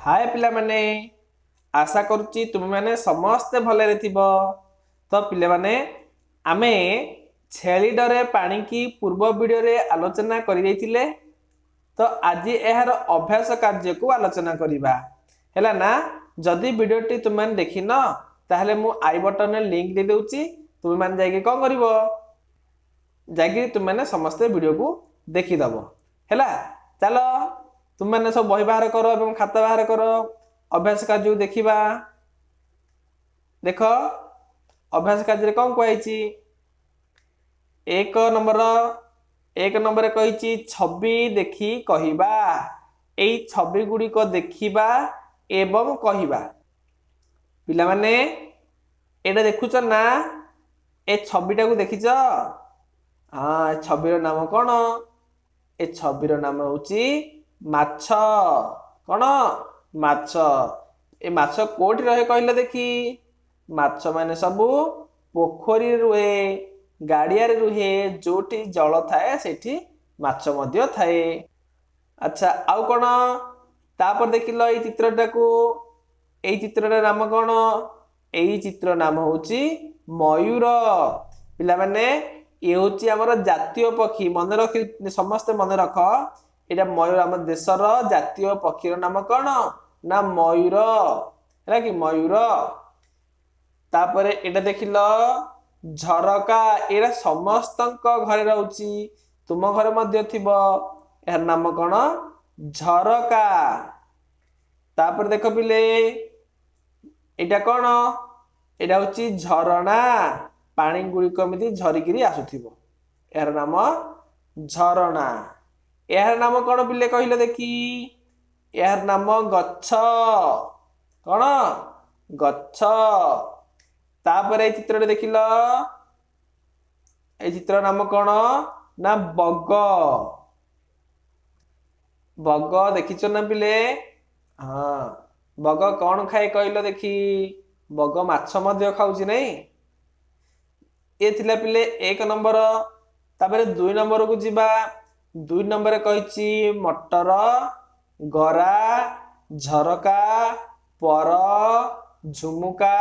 हाय पिला माने आशा करुच्ची तुम मैंने समस्ते भले थिबो। तो पिले माने आमे छेली डरे पानी की पूर्व वीडियो रे आलोचना करि दैथिले। तो आज यार अभ्यास कार्य को आलोचना करिबा हैला ना। जदि वीडियोटी तुम मैंने देखिन ताहले मु आई बटन में लिंक दे देउची। तुम मैंने जाके कौन करिवो जाके तुम मैंने समस्ते वीडियो को देखि दबो हैला। चलो तुम मैंने सब बही बाहर करो एवं खाता बाहर करो अभ्यास कार्य देखिबा। देख अभ्यास कार्य कौन कहछि एक नंबर कही छवि देखी कहिबा। एई छवि गुड़ी को देखिबा एवं कहिबा। पिला माने एटा देखुच ना ए छविटा को देखिच। हाँ छविर नाम कौन ए छविर नाम होची माछ। कौन माछ ए माछ कोठी रहे कहले देखी। माछ माने सबू पोखरी रुहे गाड़िया रुहे जोटी जल थाए सेठी माछ मध्य थाए। अच्छा आउ कौन तापर देखिल ये चित्रटा को एई चित्रटा नाम कौन एई चित्र नाम होची मयूर। पिला माने ये होची हमर जातीय पक्षी मन रखि समस्त मन रख एटा मयूर आम देशर जातीय पक्षीर नाम कौन ना मयूर है कि मयूर। तापरे एटा देखिल झरका एरा समस्त घरे रहउची तुम घरे मध्य थिबो यार नाम कौन झरका। तापर देख पिले एटा कौन एटा होची झरणा पानी गुड़िक एमती झरिकी आसुथिबो यार नाम झरणा। यार नाम कौन पिले कहले देखी यार नाम गच्छ। कौन गच्छ। तापर चित्र देखिल ए चित्र नाम कौन ना बग। बग देखिच ना पिले। हाँ बग कौन खाए कहल देखी बग माछ मध्य खाऊची नहीं। ये थिला पिले एक नंबर। तापर दुई नंबर को जीवा। दुई नंबर कहिची मटर गरा झरका पर झुमुका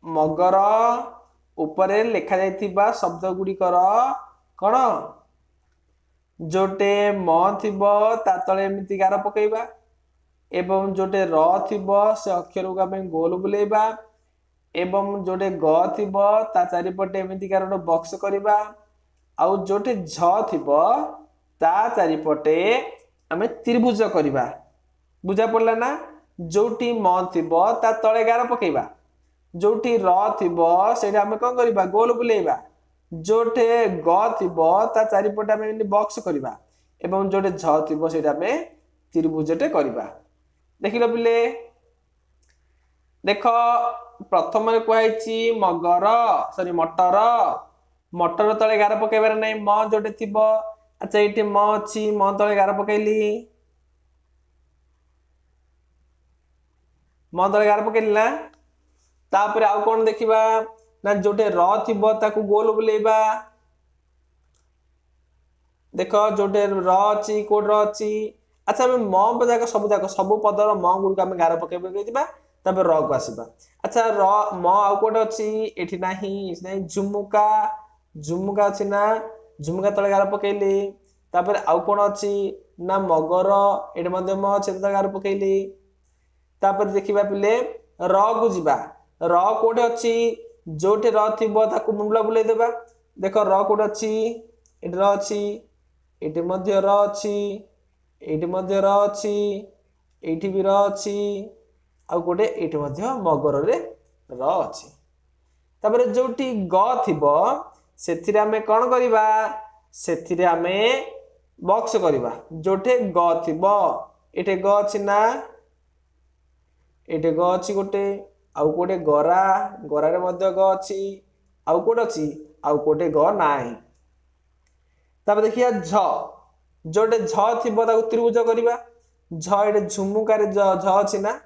मगर उपरे लिखा जाइथिबा शब्द गुड़िकर कौन जोटे म थिबो ता तले एमिति गार पकेइबा एवं जोटे र थिबो से अक्षर को आमे गोल बुलेइबा एवं जोटे ग थिबो ता चारिपटे एमिति गार बॉक्स करिबा आउ जोटे झ थिबो ता चारिपटे आमे त्रिभुज करिबा। बुझा पड़ला ना। जोटी म थिबो ता तले गार पकेइबा जोटी र थिबो सेटा आमे कोन करिबा गोल बुलेइबा जोटे ग थिबो ता चारिपटे आमे बॉक्स करिबा एवं जोटे झ थिबो सेटा आमे त्रिभुजटे करिबा। देखिलो पिले देख प्रथम रे कहैछि मगर सॉरी मटर मटर तले गार पकेइबार नै म जोटे थिबो। अच्छा एठी म अछि म तले गार पकेइली म तले गार पकेइली ना। तापर आउ कोन देखिबा ना जोटे र थिबो ताकू गोल बुलेइबा। देखो जोटे र अछि कोड र अछि। अच्छा हम म जाक सब पदर म गुड आमे गार पकेइबा दिबा तापर र को आसीबा। अच्छा र म आउ कोड अछि एठी नाही नै झुमुका झुमुका अछि ना झुमुका तले गार पकेइली। तापर आउ कोन अछि ना मगर एठी मध्ये म अछि तले गार पकेइली। तापर देखिबा पिले र को जिबा र कोड अछि जोटे र थिबो ताकू मुंडला बुले देबा। देखो र कोड अछि एठी र अछि एठी मध्ये र अछि एठी मध्ये र अछि एठी भी र अछि आ कोडे एठी मध्ये मगर रे र अछि। तापर जोटी ग थिबो सेथिरे हमें कोन करिबा सेथिरे हमें बॉक्स करिबा जोटे ग थिबो एठी ग अछि ना एठी ग अछि गोटे आउ कोडे गरा गरा रे मध्ये ग अछि आउ कोड अछि आउ कोडे ग नाही। तापर देखिया झ जोटे झ थिबो ताकू त्रिभुज करिबा झ एटे झुमुका रे झ अछि ना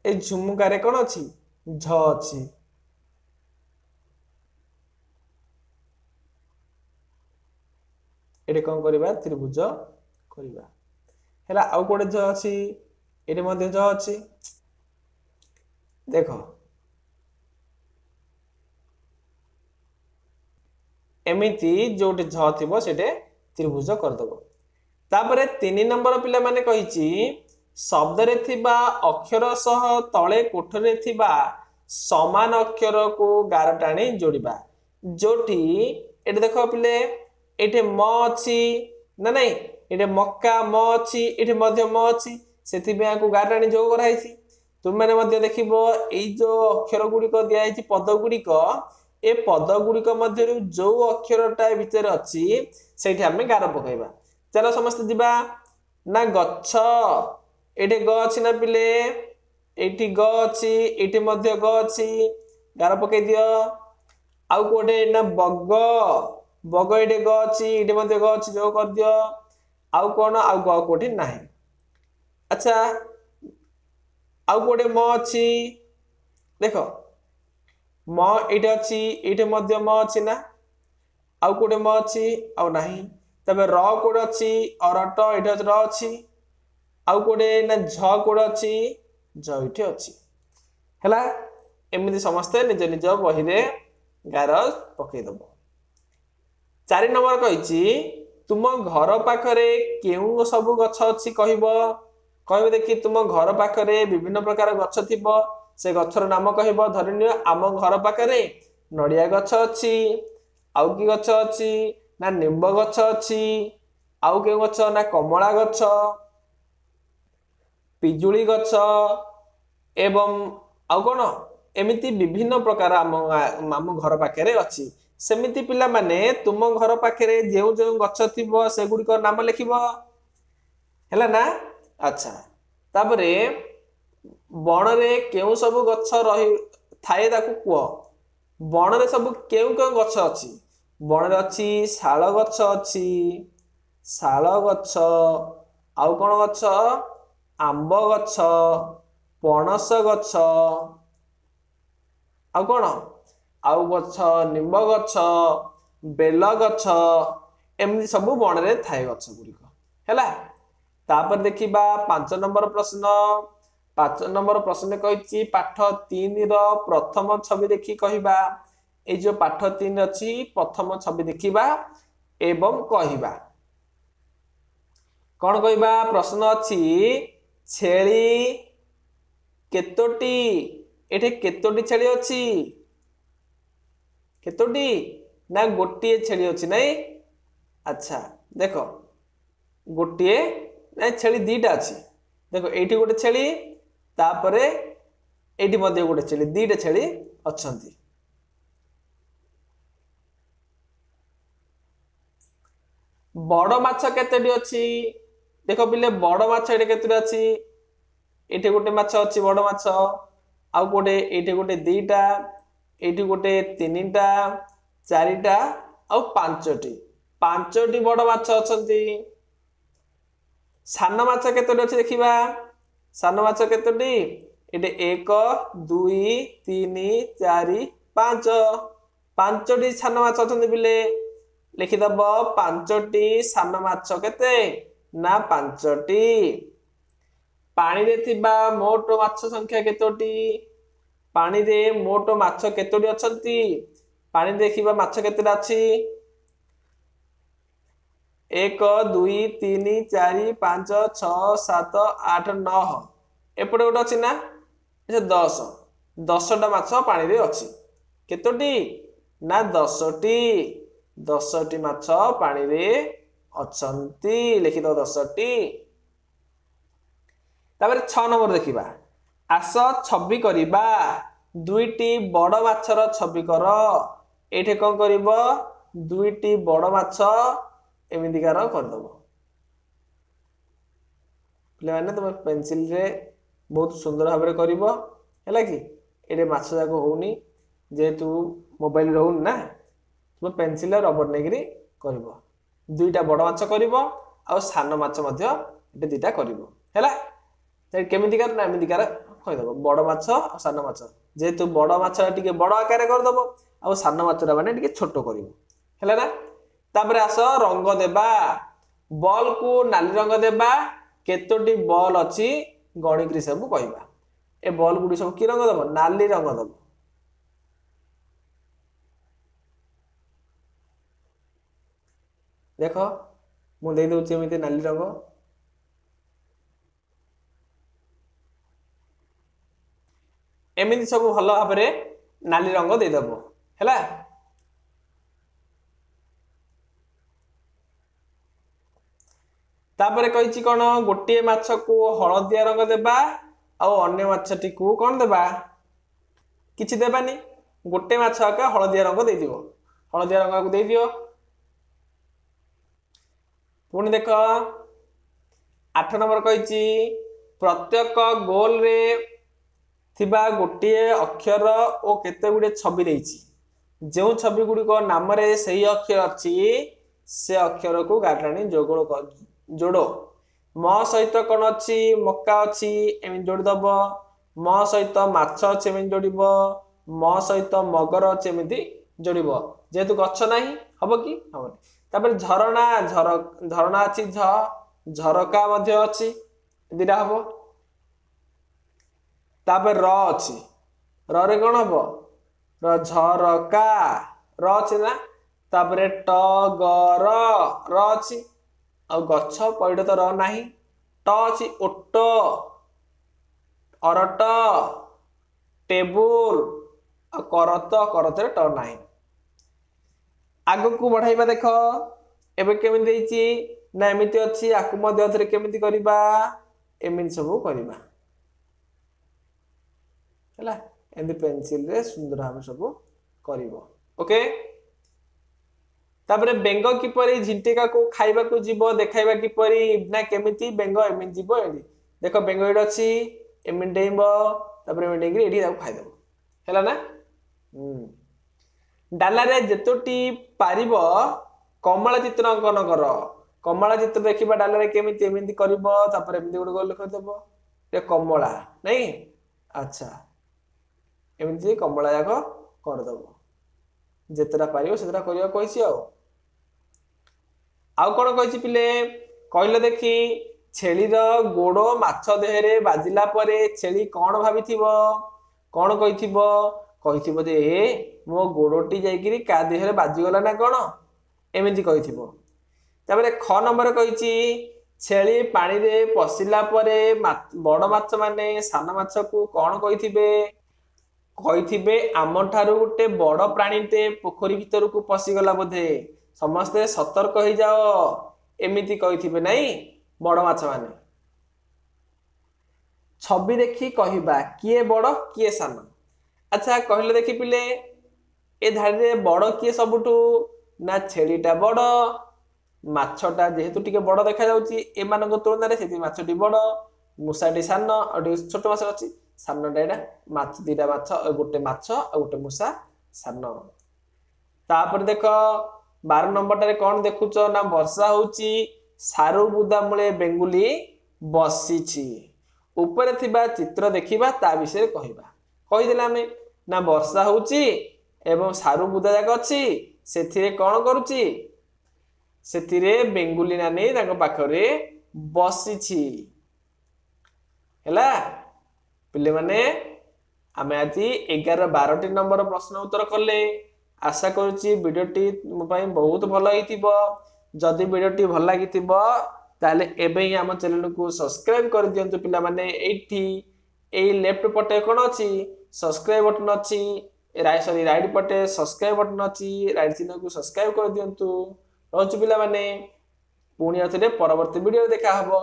ए झुमुका रे कोन अछि झ अछि। एटे कोन करिबा त्रिभुज କରିବା ହେଲା आउ कोडे ज अछि एटे मध्ये ज अछि देखो एमिति जोटे झ थिबो सेटे त्रिभुज कर दबो तापरे 3 नंबर पिला माने कहिची शब्द रे थिबा अक्षर सह तळे कोठरे थिबा समान अक्षर को गार टाणी जोड़िबा जोटी एटे देखो पिले एटे म अछि ना नहीं एटे मक्का म अछि एटे मध्य म अछि सेति बे को गार टाणी जोग कराइछि तुम माने मध्य देखिबो एई जो अक्षर गुडी को दिया आइछि पद गुडी को ए पद गुडी को मध्य जो अक्षरटा भितर अछि सेठी हमें गार पकाइबा चलो समस्त दिबा ना गच्छ एटे ग अछि ना पिले एठी ग अछि एठी मध्य ग अछि गार पकाइ दियो आउ कोडे ना बग बग एटे ग अछि एटे मध्य ग अछि जो कर दियो आउ कोन आउ ग कोठी नाही अच्छा आउ कोडे म अछि देखो म एटे अछि एटे मध्य म अछि ना आउ कोडे म अछि आउ नाही तबे र कोड अछि अरट एटे र अछि आउ कोडे ना झ कोड अछि ज एटे अछि हला एमिति समस्त निज निज बही रे गार पकई दबो 4 नंबर कहिची तुम घर पाखरे केउ सब गछ अछि कहिबो कहबे देखि तुम घर पाखरे विभिन्न प्रकार गछ थिबो से गछर नाम कहिबो धरिनियो आम घर पाखरे नडिया गछ अछि आउ की गछ अछि ना निम्ब गछ अछि आउ के गछ ना कमला गछ पिजुली गछ एवं आउ कोन एमिति विभिन्न प्रकार आम घर पाखरे अछि सेमिति पिला माने तुम घर पाखरे जेउ जेउ गछ थिबो से गुडी को नाम लिखिबो हैला ना अच्छा तापरे बण रे केउ सब गछ रही थाए ताकू कुओ बण रे सब केउ केउ गछ अछि बण रे अछि शाल गछ अछि शाल गछ आउ कोन गछ आंब गछ पणस गछ आउ कोन आउ गछ निम्ब गछ बेल गछ एमि सब बण रे थाए गछ गुडी को हैला तापर देखिबा 5 नंबर प्रश्न 5 नंबर प्रश्न कहिची पाठ 3 रो प्रथम छवि देखि कहिबा ए जो पाठ 3 अछि प्रथम छवि देखिबा एवं कहिबा कोन कहिबा प्रश्न अछि छेली केतोटी एठे केतोटी छेली अछि केतोटी ना गोटिए छेली अछि नै अच्छा देखो गोटिए ना छेली दीटा अछि देखो एठी गोटे छेली तापरे एठी मध्ये गोटे छेली दीटा छेली अछंती बड़ माछ केतेटी अछि देखो पिले बड़ माछ एठे केतेटी अछि एठे गोटे माछ अछि बड़ माछ आउ गोटे एठे गोटे दीटा एठी गोटे तीनटा चारिटा आउ पांचटी बड़ माछ अछंती सान माछ केतोटी अछि देखिबा सान माछ केतोटी एठे 1 2 3 4 5 पांचटी सान माछ अछंती बिले लिखि दबो पांचटी सान माछ केते ना पांचटी पानी रे थिबा मोट माछ संख्या केतोटी पानी रे मोट माछ केतोटी अछंती पानी देखिबा माछ केतेटा अछि 1 2 3 4 5 6 7 8 9 एपटे गोटे अछि ना 10टा माछ पानी रे अछि केतोटी ना 10टी माछ पानी रे अछंती लिखि दो 10टी तापर 6 नंबर देखिबा आस छवि करिबा दुईटी बड़ माछर छवि कर एठे कोन करिवो दुईटी बड़ माछ एमितिकार कर दबो प्ले माने तुम पेंसिल रे बहुत सुंदर भाबरे करिवो हैला कि एठे माछ जाको होउनी जेतु मोबाइल रहउन ना तुम पेंसिल रबर नेगिरी करिवो दुईटा बड़ माछ करिवो आ सान माछ मध्ये एठे दुईटा करिवो हैला ते केमितिकार ना एमितिकार कहि दबो बड़ माछ आ सान माछ जेतु बड़ माछ टिके बड़ आकार कर दबो आ सान माछरा माने टिके छोटो करिवो हैला ना तापरे आस रंग देबा बॉल को नाली रंग देबा केतोटी बॉल अच्छी गणिक सब कहवा ए बॉल गुडी सब कि रंग दब नाली रंग दब देख मु दे दूची एमती नाली रंग एमती सब भल भाव नाली रंग देदेव है तापर कही कौन गोटे माछ को हलदिया रंग देबा अन्य माछटी को कौन देबा किछि देबानी गोटे माछ आका हलदिया रंग दे दियो हलदिया रंग को दे दियो पुणी देख 8 नंबर कही प्रत्येक गोल रे थिबा गोटे अक्षर और केते गुडे छवि देछि जो छवि गुडी को नाम रे सही अक्षर अछि से अक्षर को गाटाणी जोड़ म सहित कौन अच्छी मक्का अच्छी एम जोड़ीदब म सहित माछ अच्छे एम जोड़ म सहित मगर अच्छे एमती जोड़ जेहेतु गछ ना हम कि हम तापर झरणा झरणा अच्छी झरका अच्छी दीटा हम तापर र अच्छी रे कौन हम झरका र अच्छी ना तापर टगर र अच्छी आ गछ पैड तो र नाही ट अछि ओट अरट टेबुल आ करत करते ट नाही आगो को बढ़ाइबा देख एबे केमिति देछि ना एमिति अछि आकु मध्य अथरे केमिति करिबा एमिति सब करिबा हला एंदी पेंसिल रे सुंदर हम सब करिवो ओके तापर बेंग किपरि झिंटिका को खाइबा को जीवो देखाइबा किपरि ना केमिति बेंग एमिति जीवो एडी देखो बेंग एड अछि एमिति डेइबो तापर एमिति डेंगरी एडी ताको खाइ देबो हैला ना डाला रे जेतोटी पारिबो कमला चित्र अंकन कर कमला चित्र देखिबा डाला रे केमिति एमिति करिवो तापर एमिति गुड गोल लिख देबो ए कमला नै अच्छा एमिति कमला जाको कर देबो जेतरा पारिबो सेतरा करिया कहिसी आउ कौन कही पिले कहले देखी छेली गोड़ माछ देहरे बाजिला परे छेली कौन भाभी कौन कही जे मो गोड़टी जाइकिरी का देहरे बाजिगला ना कौन एमती कही ख नंबर कही छेली पानी रे पशिला परे बड़ माछ माने सान माछ को कौन कही आम ठारू गोटे बड़ प्राणीटे पोखरी भीतर को पशिगला बोधे समस्ते सतर्क हो जाओ एमिति कही नहीं बड़ माछ माने छवि देखी कहवा किए बड़ किए सान अच्छा कहले देखी पिले ए धारी रे बड़ किए सबुठू ना छेलीटा बड़ माछटा जेहेतु टिके बड़ देखा जाउची एमानक तुलना रे सेति माछटी बड़ मुसाटी सान और छोट माछ अछि सानटा एटा माछ दीटा माछ गोटे माछ और गोटे मुसा सान तापर देख 12 नंबर टारे कौन देखुच ना वर्षा होची सारू बुदा मूले बेंगुली बसीची ऊपर थिबा चित्र देखिबा ता विषय कहबा कहि देला हमें ना वर्षा होची एवं सारू बुदा जाक अछि सेथिरे कौन करूची सेथिरे बेंगुली नानी ताको पाखरे बसीची हैला पिले माने आमे आजि 11 12 नंबर प्रश्न उत्तर कले आशा करुच्ची वीडियोटी मो पाई बहुत भल होइतिबो जदि वीडियोटी भल लागितिबो ताले एबे ही हम चैनल को सब्सक्राइब कर दियंतु पिला माने एठी एई लेफ्ट पटे कोन अछि सब्सक्राइब बटन अछि राइट पटे सब्सक्राइब बटन अछि राइट चिन्ह को सब्सक्राइब कर दियंतु रहछु पिला माने पुणी अथरे परवर्ती वीडियो देखा हबो।